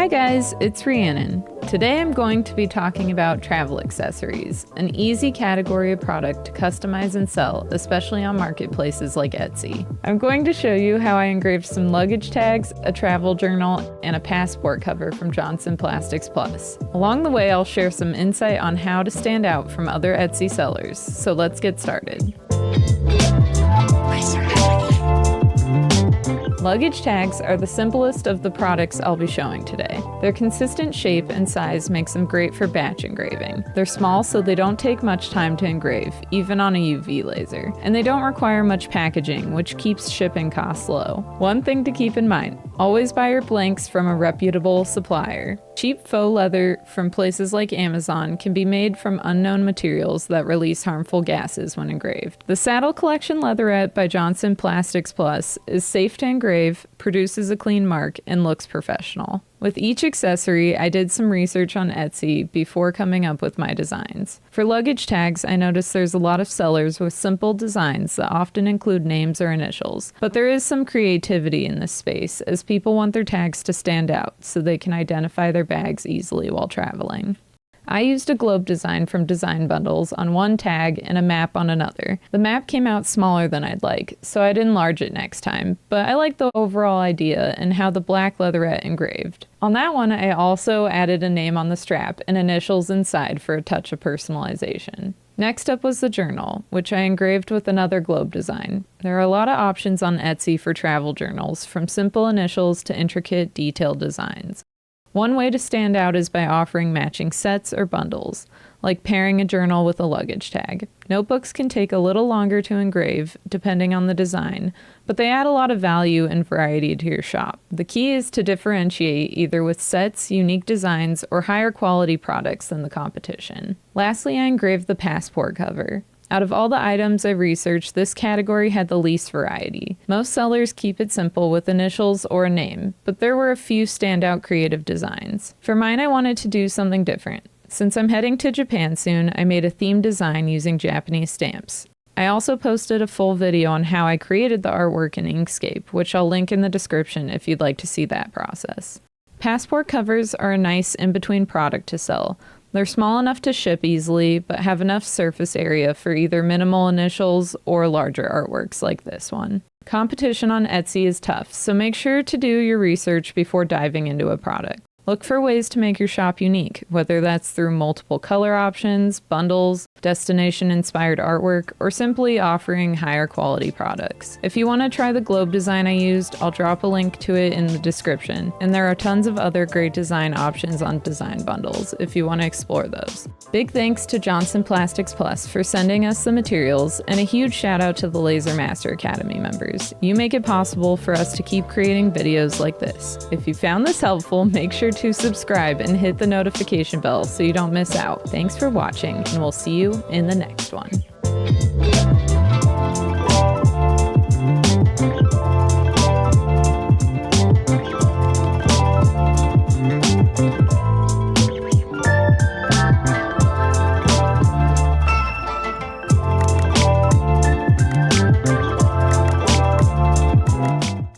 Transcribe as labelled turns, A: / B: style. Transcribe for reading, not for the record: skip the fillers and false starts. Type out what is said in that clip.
A: Hi guys, it's Rheannon. Today I'm going to be talking about travel accessories, an easy category of product to customize and sell, especially on marketplaces like Etsy. I'm going to show you how I engraved some luggage tags, a travel journal, and a passport cover from Johnson Plastics Plus. Along the way, I'll share some insight on how to stand out from other Etsy sellers, so let's get started. Luggage tags are the simplest of the products I'll be showing today. Their consistent shape and size makes them great for batch engraving. They're small so they don't take much time to engrave, even on a UV laser. And they don't require much packaging, which keeps shipping costs low. One thing to keep in mind, always buy your blanks from a reputable supplier. Cheap faux leather from places like Amazon can be made from unknown materials that release harmful gases when engraved. The Saddle Collection Leatherette by Johnson Plastics Plus is safe to engrave, produces a clean mark, and looks professional. With each accessory, I did some research on Etsy before coming up with my designs. For luggage tags, I noticed there's a lot of sellers with simple designs that often include names or initials, but there is some creativity in this space as people want their tags to stand out so they can identify their bags easily while traveling. I used a globe design from Design Bundles on one tag and a map on another. The map came out smaller than I'd like, so I'd enlarge it next time, but I like the overall idea and how the black leatherette engraved. On that one, I also added a name on the strap and initials inside for a touch of personalization. Next up was the journal, which I engraved with another globe design. There are a lot of options on Etsy for travel journals, from simple initials to intricate, detailed designs. One way to stand out is by offering matching sets or bundles, like pairing a journal with a luggage tag. Notebooks can take a little longer to engrave, depending on the design, but they add a lot of value and variety to your shop. The key is to differentiate either with sets, unique designs, or higher quality products than the competition. Lastly, I engraved the passport cover. Out of all the items I researched, this category had the least variety. Most sellers keep it simple with initials or a name, but there were a few standout creative designs. For mine, I wanted to do something different. Since I'm heading to Japan soon, I made a themed design using Japanese stamps. I also posted a full video on how I created the artwork in Inkscape, which I'll link in the description if you'd like to see that process. Passport covers are a nice in-between product to sell. They're small enough to ship easily, but have enough surface area for either minimal initials or larger artworks like this one. Competition on Etsy is tough, so make sure to do your research before diving into a product. Look for ways to make your shop unique, whether that's through multiple color options, bundles, destination-inspired artwork, or simply offering higher quality products. If you want to try the globe design I used, I'll drop a link to it in the description, and there are tons of other great design options on Design Bundles if you want to explore those. Big thanks to Johnson Plastics Plus for sending us the materials, and a huge shout out to the Laser Master Academy members. You make it possible for us to keep creating videos like this. If you found this helpful, make sure to subscribe and hit the notification bell so you don't miss out. Thanks for watching, and we'll see you in the next one.